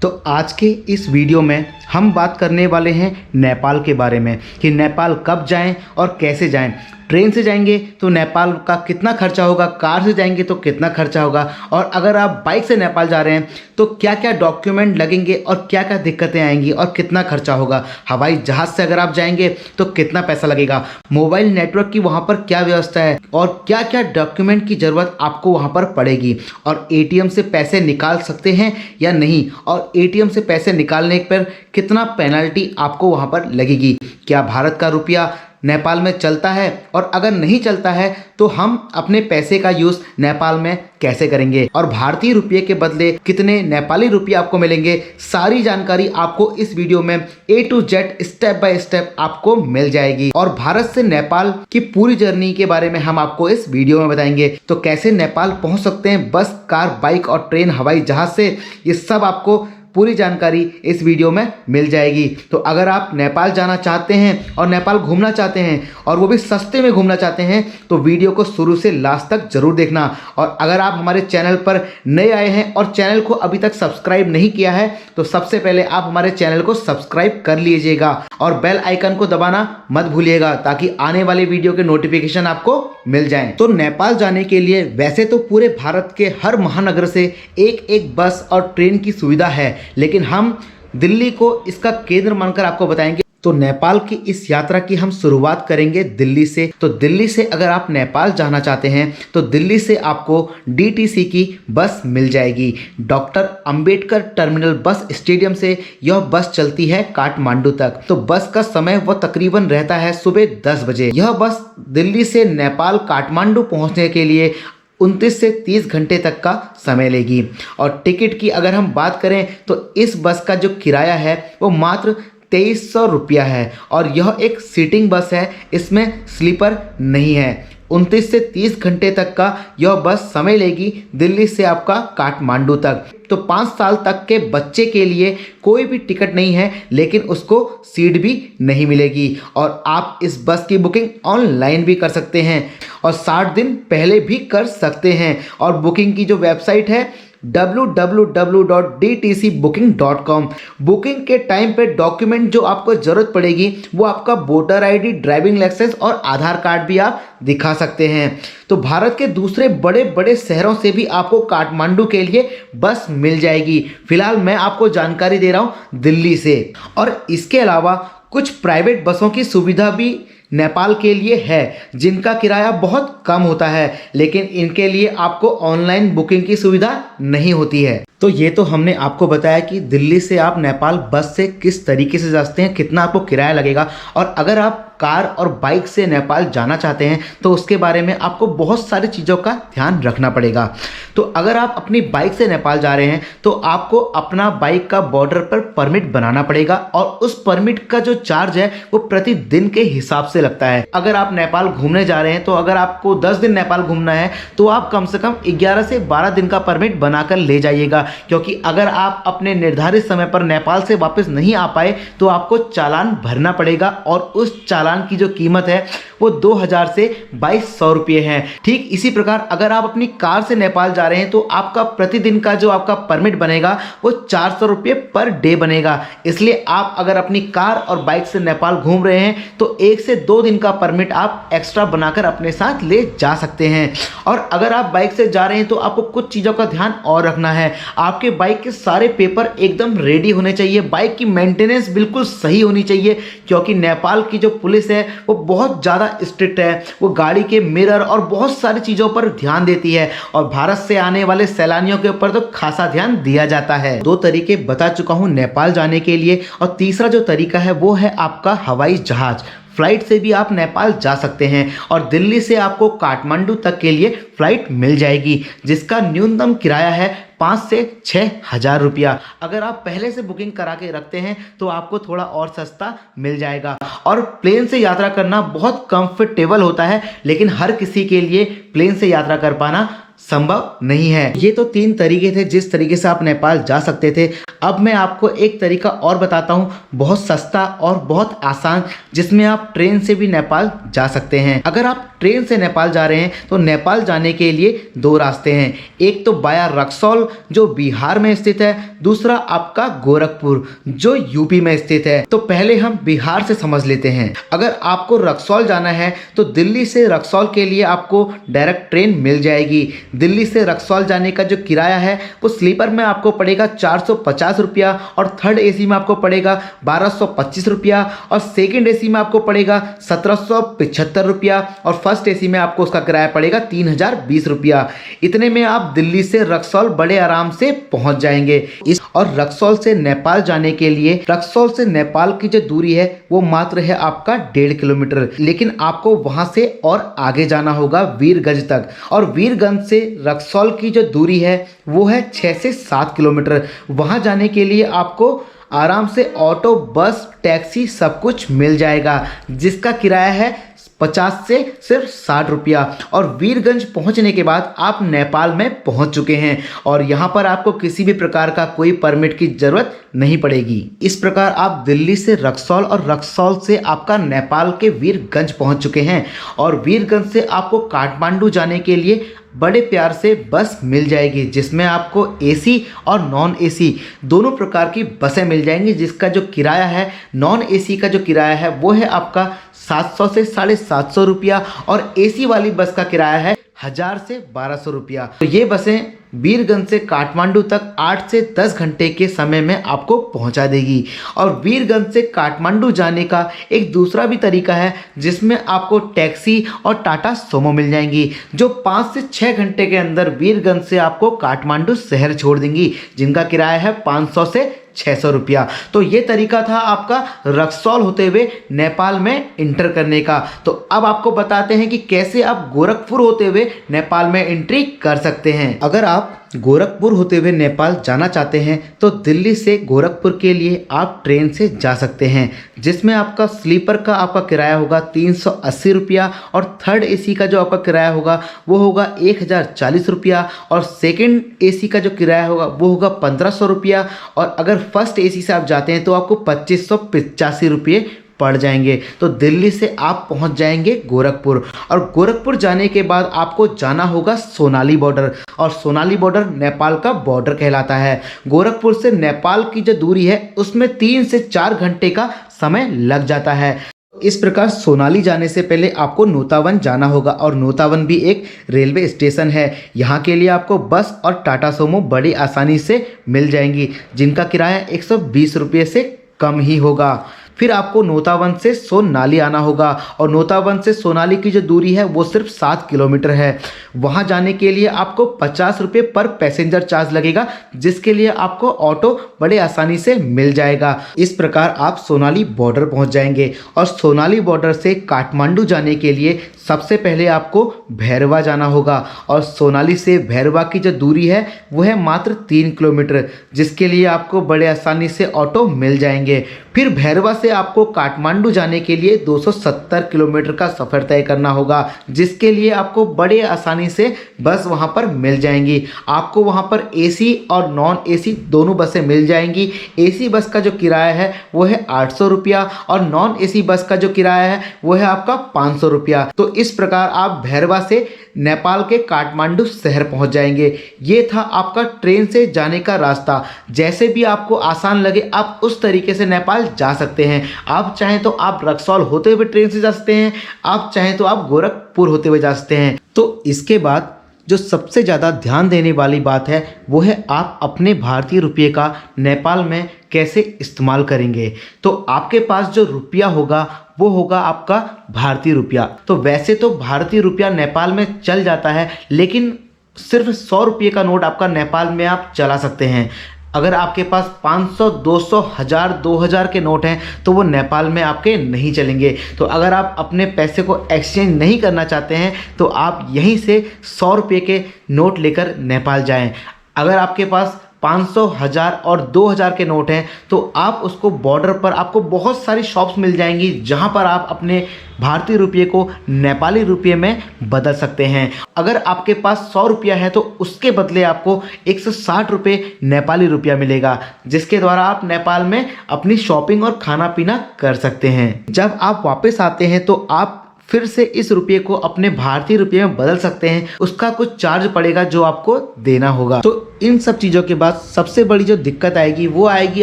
तो आज के इस वीडियो में हम बात करने वाले हैं नेपाल के बारे में कि नेपाल कब जाएं और कैसे जाएं। ट्रेन से जाएंगे तो नेपाल का कितना खर्चा होगा, कार से जाएंगे तो कितना खर्चा होगा, और अगर आप बाइक से नेपाल जा रहे हैं तो क्या क्या डॉक्यूमेंट लगेंगे और क्या क्या दिक्कतें आएंगी और कितना खर्चा होगा। हवाई जहाज़ से अगर आप जाएंगे तो कितना पैसा लगेगा, मोबाइल नेटवर्क की वहाँ पर क्या व्यवस्था है और क्या क्या डॉक्यूमेंट की ज़रूरत आपको वहाँ पर पड़ेगी, और एटीएम से पैसे निकाल सकते हैं या नहीं, और एटीएम से पैसे निकालने पर कितना पेनल्टी आपको वहाँ पर लगेगी, क्या भारत का रुपया नेपाल में चलता है, और अगर नहीं चलता है तो हम अपने पैसे का यूज़ नेपाल में कैसे करेंगे, और भारतीय रुपये के बदले कितने नेपाली रुपये आपको मिलेंगे। सारी जानकारी आपको इस वीडियो में A to Z step by step आपको मिल जाएगी, और भारत से नेपाल की पूरी जर्नी के बारे में हम आपको इस वीडियो में बताएंगे। तो कैसे नेपाल पहुंच सकते हैं बस, कार, बाइक और ट्रेन, हवाई जहाज से, ये सब आपको पूरी जानकारी इस वीडियो में मिल जाएगी। तो अगर आप नेपाल जाना चाहते हैं और नेपाल घूमना चाहते हैं और वो भी सस्ते में घूमना चाहते हैं तो वीडियो को शुरू से लास्ट तक जरूर देखना। और अगर आप हमारे चैनल पर नए आए हैं और चैनल को अभी तक सब्सक्राइब नहीं किया है तो सबसे पहले आप हमारे चैनल को सब्सक्राइब कर लीजिएगा और बेल आइकन को दबाना मत भूलिएगा ताकि आने वाले वीडियो के नोटिफिकेशन आपको मिल जाएं। तो नेपाल जाने के लिए वैसे तो पूरे भारत के हर महानगर से एक एक बस और ट्रेन की सुविधा है, लेकिन हम दिल्ली को इसका केंद्र मानकर आपको बताएंगे। तो नेपाल की इस यात्रा की हम शुरुआत करेंगे दिल्ली से। तो दिल्ली से अगर आप नेपाल जाना चाहते हैं तो दिल्ली से आपको डीटीसी की बस मिल जाएगी। डॉक्टर अंबेडकर टर्मिनल बस स्टेडियम से यह बस चलती है काठमांडू तक। तो बस का समय वह तकरीबन रहता है सुबह 10 बजे। यह बस दिल्ली से नेपाल काठमांडू पहुंचने के लिए 29 से 30 घंटे तक का समय लेगी। और टिकट की अगर हम बात करें तो इस बस का जो किराया है वो मात्र 2300 रुपया है, और यह एक सीटिंग बस है, इसमें स्लीपर नहीं है। 29 से 30 घंटे तक का यह बस समय लेगी दिल्ली से आपका काठमांडू तक। तो 5 साल तक के बच्चे के लिए कोई भी टिकट नहीं है, लेकिन उसको सीट भी नहीं मिलेगी, और आप इस बस की बुकिंग ऑनलाइन भी कर सकते हैं और 60 दिन पहले भी कर सकते हैं। और बुकिंग की जो वेबसाइट है www.dtcbooking.com। बुकिंग के टाइम पे डॉक्यूमेंट जो आपको ज़रूरत पड़ेगी वो आपका वोटर आईडी, ड्राइविंग लाइसेंस और आधार कार्ड भी आप दिखा सकते हैं। तो भारत के दूसरे बड़े बड़े शहरों से भी आपको काठमांडू के लिए बस मिल जाएगी। फिलहाल मैं आपको जानकारी दे रहा हूँ दिल्ली से, और इसके अलावा कुछ प्राइवेट बसों की सुविधा भी नेपाल के लिए है जिनका किराया बहुत कम होता है, लेकिन इनके लिए आपको ऑनलाइन बुकिंग की सुविधा नहीं होती है। तो ये तो हमने आपको बताया कि दिल्ली से आप नेपाल बस से किस तरीके से जा सकते हैं, कितना आपको किराया लगेगा, और अगर आप कार और बाइक से नेपाल जाना चाहते हैं तो उसके बारे में आपको बहुत सारी चीज़ों का ध्यान रखना पड़ेगा। तो अगर आप अपनी बाइक से नेपाल जा रहे हैं तो आपको अपना बाइक का बॉर्डर पर परमिट बनाना पड़ेगा, और उस परमिट का जो चार्ज है वो प्रतिदिन के हिसाब से लगता है। अगर आप नेपाल घूमने जा रहे हैं तो अगर आपको 10 दिन नेपाल घूमना है तो आप कम से कम 11 से 12 दिन का परमिट बनाकर ले जाइएगा, क्योंकि अगर आप अपने निर्धारित समय पर नेपाल से वापस नहीं आ पाए तो आपको चालान भरना पड़ेगा, और उस चालान की जो कीमत है वो 2000 से 2200 रुपये है। ठीक इसी प्रकार अगर आप अपनी कार से नेपाल जा रहे हैं तो आपका प्रतिदिन का जो आपका परमिट बनेगा वो 400 रुपये पर डे बनेगा। इसलिए आप अगर अपनी कार और बाइक से नेपाल घूम रहे हैं तो 1 से 2 दिन का परमिट आप एक्स्ट्रा बनाकर अपने साथ ले जा सकते हैं। और अगर आप बाइक से जा रहे हैं तो आपको कुछ चीज़ों का ध्यान और रखना है। आपके बाइक के सारे पेपर एकदम रेडी होने चाहिए, बाइक की मेंटेनेंस बिल्कुल सही होनी चाहिए, क्योंकि नेपाल की जो पुलिस है वो बहुत ज़्यादा स्ट्रिक्ट है। वो गाड़ी के मिरर और बहुत सारी चीज़ों पर ध्यान देती है, और भारत से आने वाले सैलानियों के ऊपर तो खासा ध्यान दिया जाता है। 2 तरीके बता चुका हूँ नेपाल जाने के लिए, और तीसरा जो तरीका है वो है आपका हवाई जहाज। फ्लाइट से भी आप नेपाल जा सकते हैं, और दिल्ली से आपको काठमांडू तक के लिए फ्लाइट मिल जाएगी जिसका न्यूनतम किराया है 5 से 6 हज़ार रुपया। अगर आप पहले से बुकिंग करा के रखते हैं तो आपको थोड़ा और सस्ता मिल जाएगा। और प्लेन से यात्रा करना बहुत कंफर्टेबल होता है, लेकिन हर किसी के लिए प्लेन से यात्रा कर पाना संभव नहीं है। ये तो 3 तरीके थे जिस तरीके से आप नेपाल जा सकते थे। अब मैं आपको एक तरीका और बताता हूँ, बहुत सस्ता और बहुत आसान, जिसमें आप ट्रेन से भी नेपाल जा सकते हैं। अगर आप ट्रेन से नेपाल जा रहे हैं तो नेपाल जाने के लिए दो रास्ते हैं। एक तो वाया रक्सौल जो बिहार में स्थित है, दूसरा आपका गोरखपुर जो यूपी में स्थित है। तो पहले हम बिहार से समझ लेते हैं। अगर आपको रक्सौल जाना है तो दिल्ली से रक्सौल के लिए आपको डायरेक्ट ट्रेन मिल जाएगी। दिल्ली से रक्सौल जाने का जो किराया है वो स्लीपर में आपको पड़ेगा 450 रुपया और थर्ड एसी में आपको पड़ेगा 1225 रुपया और सेकेंड एसी में आपको पड़ेगा 1775 रुपया और फर्स्ट एसी में आपको उसका किराया पड़ेगा 3020 रुपया। इतने में आप दिल्ली से रक्सौल बड़े आराम से पहुंच जाएंगे। और रक्सौल से नेपाल जाने के लिए रक्सौल से नेपाल की जो दूरी है वो मात्र है आपका 1.5 किलोमीटर, लेकिन आपको वहां से और आगे जाना होगा वीरगंज तक। और वीरगंज से रक्सौल की जो दूरी है वो है 6 से 7 किलोमीटर। वहां जाने के लिए आपको आराम से ऑटो, बस, टैक्सी सब कुछ मिल जाएगा, जिसका किराया है 50 से सिर्फ 60 रुपया। और वीरगंज पहुंचने के बाद आप नेपाल में पहुंच चुके हैं और यहां पर आपको किसी भी प्रकार का कोई परमिट की जरूरत नहीं पड़ेगी। इस प्रकार आप दिल्ली से रक्सौल और रक्सौल से आपका नेपाल के वीरगंज पहुंच चुके हैं। और वीरगंज से आपको काठमांडू जाने के लिए बड़े प्यार से बस मिल जाएगी, जिसमें आपको एसी और नॉन एसी दोनों प्रकार की बसें मिल जाएंगी, जिसका जो किराया है, नॉन एसी का जो किराया है वो है आपका 700 से 750 रुपया और एसी वाली बस का किराया है 1000 से 1200 रुपया। तो ये बसें वीरगंज से काठमांडू तक 8 से 10 घंटे के समय में आपको पहुंचा देगी। और वीरगंज से काठमांडू जाने का एक दूसरा भी तरीका है, जिसमें आपको टैक्सी और टाटा सोमो मिल जाएंगी, जो 5 से 6 घंटे के अंदर वीरगंज से आपको काठमांडू शहर छोड़ देंगी, जिनका किराया है 500 से 600 रुपया। तो ये तरीका था आपका रक्सौल होते हुए नेपाल में इंटर करने का। तो अब आपको बताते हैं कि कैसे आप गोरखपुर होते हुए नेपाल में एंट्री कर सकते हैं। अगर आप गोरखपुर होते हुए नेपाल जाना चाहते हैं तो दिल्ली से गोरखपुर के लिए आप ट्रेन से जा सकते हैं, जिसमें आपका स्लीपर का आपका किराया होगा 380 रुपया और थर्ड एसी का जो आपका किराया होगा वो होगा 1040 रुपया और सेकंड एसी का जो किराया होगा वो होगा 1500 रुपया और अगर फर्स्ट एसी से आप जाते हैं तो आपको 2585 रुपये पड़ जाएंगे। तो दिल्ली से आप पहुंच जाएंगे गोरखपुर और गोरखपुर जाने के बाद आपको जाना होगा सोनाली बॉर्डर और सोनाली बॉर्डर नेपाल का बॉर्डर कहलाता है। गोरखपुर से नेपाल की जो दूरी है उसमें 3 से 4 घंटे का समय लग जाता है। इस प्रकार सोनाली जाने से पहले आपको नोतावन जाना होगा और नोतावन भी एक रेलवे स्टेशन है। यहाँ के लिए आपको बस और टाटा सोमो बड़ी आसानी से मिल जाएंगी, जिनका किराया 120 रुपये से कम ही होगा। फिर आपको नोतावन से सोनाली आना होगा और नोतावन से सोनाली की जो दूरी है वो सिर्फ 7 किलोमीटर है। वहाँ जाने के लिए आपको 50 रुपये पर पैसेंजर चार्ज लगेगा, जिसके लिए आपको ऑटो बड़े आसानी से मिल जाएगा। इस प्रकार आप सोनाली बॉर्डर पहुँच जाएंगे और सोनाली बॉर्डर से काठमांडू जाने के लिए सबसे पहले आपको भैरवा जाना होगा और सोनाली से भैरवा की जो दूरी है वो है मात्र 3 किलोमीटर, जिसके लिए आपको बड़े आसानी से ऑटो मिल जाएंगे। फिर भैरवा से आपको काठमांडू जाने के लिए 270 किलोमीटर का सफ़र तय करना होगा, जिसके लिए आपको बड़े आसानी से बस वहां पर मिल जाएंगी। आपको वहां पर एसी और नॉन एसी दोनों बसें मिल जाएंगी। एसी बस का जो किराया है वो है 800 रुपया और नॉन एसी बस का जो किराया है वो है आपका 500 रुपया। तो इस प्रकार आप भैरवा से नेपाल के काठमांडू शहर पहुंच जाएंगे। ये था आपका ट्रेन से जाने का रास्ता। जैसे भी आपको आसान लगे आप उस तरीके से नेपाल जा सकते हैं। आप चाहें तो आप रक्सौल होते हुए ट्रेन से जा सकते हैं, आप चाहें तो आप गोरखपुर होते हुए जा सकते हैं। तो इसके बाद जो सबसे ज़्यादा ध्यान देने वाली बात है वो है आप अपने भारतीय रुपये का नेपाल में कैसे इस्तेमाल करेंगे। तो आपके पास जो रुपया होगा वो होगा आपका भारतीय रुपया। तो वैसे तो भारतीय रुपया नेपाल में चल जाता है, लेकिन सिर्फ 100 रुपये का नोट आपका नेपाल में आप चला सकते हैं। अगर आपके पास 500, 200, 1000, 2000 के नोट हैं तो वो नेपाल में आपके नहीं चलेंगे। तो अगर आप अपने पैसे को एक्सचेंज नहीं करना चाहते हैं तो आप यहीं से 100 रुपये के नोट लेकर नेपाल जाएं। अगर आपके पास 500, 1000 और 2000 के नोट हैं तो आप उसको बॉर्डर पर आपको बहुत सारी शॉप्स मिल जाएंगी, जहां पर आप अपने भारतीय रुपये को नेपाली रुपये में बदल सकते हैं। अगर आपके पास 100 रुपया है तो उसके बदले आपको 160 रुपये नेपाली रुपया मिलेगा, जिसके द्वारा आप नेपाल में अपनी शॉपिंग और खाना पीना कर सकते हैं। जब आप वापस आते हैं तो आप फिर से इस रुपये को अपने भारतीय रुपये में बदल सकते हैं, उसका कुछ चार्ज पड़ेगा जो आपको देना होगा। तो इन सब चीज़ों के बाद सबसे बड़ी जो दिक्कत आएगी वो आएगी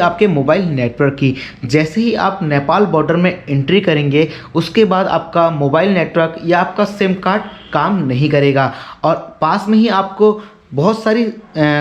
आपके मोबाइल नेटवर्क की। जैसे ही आप नेपाल बॉर्डर में एंट्री करेंगे उसके बाद आपका मोबाइल नेटवर्क या आपका सिम कार्ड काम नहीं करेगा और पास में ही आपको बहुत सारी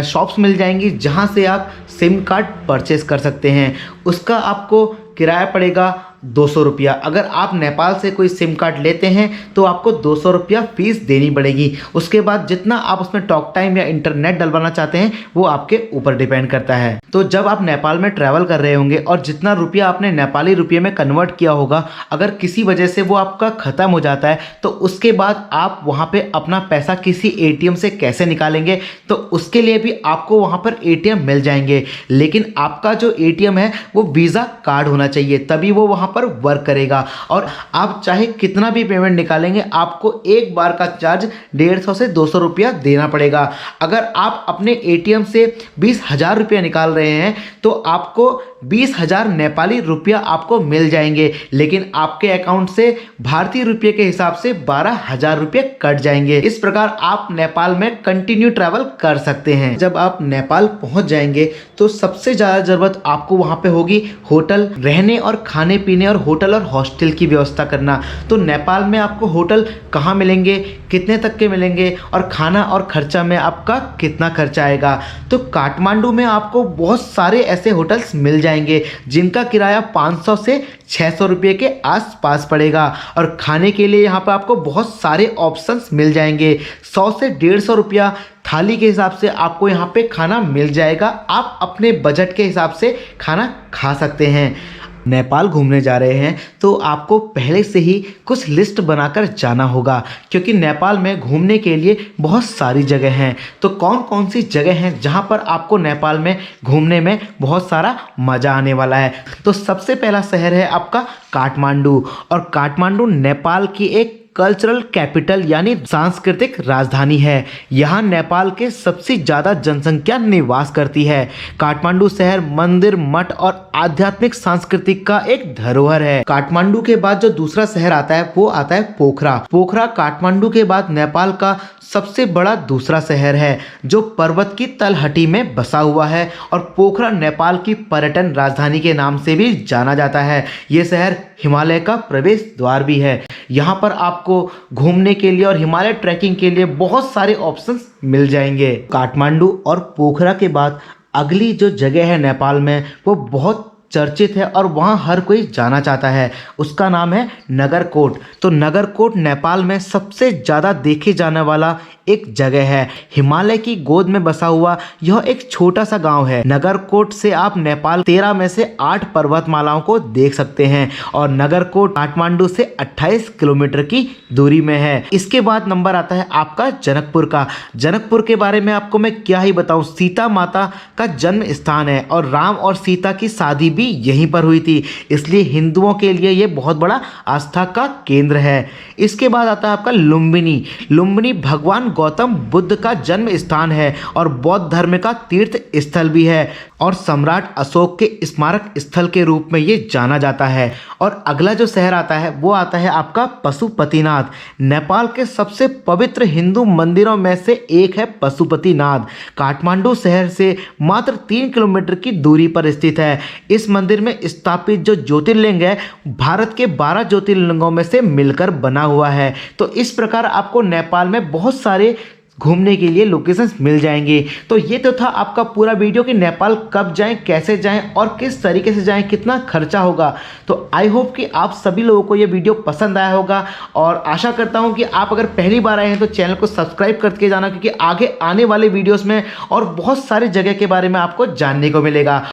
शॉप्स मिल जाएंगी जहां से आप सिम कार्ड परचेस कर सकते हैं। उसका आपको किराया पड़ेगा 200 रुपया। अगर आप नेपाल से कोई सिम कार्ड लेते हैं तो आपको 200 रुपया फीस देनी पड़ेगी। उसके बाद जितना आप उसमें टॉक टाइम या इंटरनेट डलवाना चाहते हैं वो आपके ऊपर डिपेंड करता है। तो जब आप नेपाल में ट्रैवल कर रहे होंगे और जितना रुपया आपने नेपाली रुपये में कन्वर्ट किया होगा, अगर किसी वजह से वो आपका ख़त्म हो जाता है तो उसके बाद आप वहाँ पर अपना पैसा किसी ATM से कैसे निकालेंगे, तो उसके लिए भी आपको वहाँ पर ATM मिल जाएंगे। लेकिन आपका जो ATM है वो वीज़ा कार्ड होना चाहिए, तभी वो वहाँ पर वर्क करेगा। और आप चाहे कितना भी पेमेंट निकालेंगे आपको एक बार का चार्ज 150 से 200 रुपया देना पड़ेगा। अगर आप अपने ATM से 20,000 रुपया निकाल रहे हैं तो आपको 20,000 नेपाली रुपया आपको मिल जाएंगे, लेकिन आपके अकाउंट से भारतीय रुपये के हिसाब से 12,000 रुपये कट जाएंगे। इस प्रकार आप नेपाल में कंटिन्यू ट्रैवल कर सकते हैं। जब आप नेपाल पहुंच जाएंगे तो सबसे ज़्यादा ज़रूरत आपको वहां पे होगी होटल, रहने और खाने पीने और होटल और हॉस्टल की व्यवस्था करना। तो नेपाल में आपको होटल कहाँ मिलेंगे, कितने तक के मिलेंगे और खाना और खर्चा में आपका कितना खर्चा आएगा। तो काठमांडू में आपको बहुत सारे ऐसे होटल्स मिल जाएंगे जिनका किराया 500 से 600 रुपये के आसपास पड़ेगा और खाने के लिए यहाँ पर आपको बहुत सारे ऑप्शंस मिल जाएंगे। 100 से 150 रुपया थाली के हिसाब से आपको यहाँ पे खाना मिल जाएगा। आप अपने बजट के हिसाब से खाना खा सकते हैं। नेपाल घूमने जा रहे हैं तो आपको पहले से ही कुछ लिस्ट बनाकर जाना होगा, क्योंकि नेपाल में घूमने के लिए बहुत सारी जगह हैं। तो कौन कौन सी जगह हैं जहां पर आपको नेपाल में घूमने में बहुत सारा मज़ा आने वाला है। तो सबसे पहला शहर है आपका काठमांडू, और काठमांडू नेपाल की एक कल्चरल कैपिटल यानी सांस्कृतिक राजधानी है। यहाँ नेपाल के सबसे ज़्यादा जनसंख्या निवास करती है। काठमांडू शहर मंदिर, मठ और आध्यात्मिक सांस्कृतिक का एक धरोहर है। काठमांडू के बाद जो दूसरा शहर आता है वो आता है पोखरा। पोखरा काठमांडू के बाद नेपाल का सबसे बड़ा दूसरा शहर है जो पर्वत की तलहटी में बसा हुआ है, और पोखरा नेपाल की पर्यटन राजधानी के नाम से भी जाना जाता है। ये शहर हिमालय का प्रवेश द्वार भी है। यहाँ पर आपको घूमने के लिए और हिमालय ट्रैकिंग के लिए बहुत सारे ऑप्शंस मिल जाएंगे। काठमांडू और पोखरा के बाद अगली जो जगह है नेपाल में वो बहुत चर्चित है और वहाँ हर कोई जाना चाहता है। उसका नाम है नगरकोट। तो नगरकोट नेपाल में सबसे ज़्यादा देखे जाने वाला एक जगह है। हिमालय की गोद में बसा हुआ यह एक छोटा सा गांव है। नगरकोट से आप नेपाल 13 में से 8 पर्वतमालाओं को देख सकते हैं, और नगरकोट काठमांडू से 28 किलोमीटर की दूरी में है। इसके बाद नंबर आता है आपका जनकपुर का। जनकपुर के बारे में आपको मैं क्या ही बताऊं, सीता माता का जन्म स्थान है और राम और सीता की शादी भी यहीं पर हुई थी, इसलिए हिंदुओं के लिए ये बहुत बड़ा आस्था का केंद्र है। इसके बाद आता है आपका लुम्बिनी। लुम्बिनी भगवान गौतम बुद्ध का जन्म स्थान है और बौद्ध धर्म का तीर्थ स्थल भी है, और सम्राट अशोक के स्मारक स्थल के रूप में ये जाना जाता है। और अगला जो शहर आता है वो आता है आपका पशुपतिनाथ। नेपाल के सबसे पवित्र हिंदू मंदिरों में से एक है पशुपतिनाथ। काठमांडू शहर से मात्र 3 किलोमीटर की दूरी पर स्थित है। इस मंदिर में स्थापित जो ज्योतिर्लिंग है भारत के 12 ज्योतिर्लिंगों में से मिलकर बना हुआ है। तो इस प्रकार आपको नेपाल में बहुत सारे घूमने के लिए लोकेशंस मिल जाएंगे। तो ये तो था आपका पूरा वीडियो कि नेपाल कब जाएं, कैसे जाएं और किस तरीके से जाएं, कितना खर्चा होगा। तो आई होप कि आप सभी लोगों को ये वीडियो पसंद आया होगा, और आशा करता हूं कि आप अगर पहली बार आए हैं तो चैनल को सब्सक्राइब करके जाना, क्योंकि आगे आने वाले वीडियोज़ में और बहुत सारे जगह के बारे में आपको जानने को मिलेगा।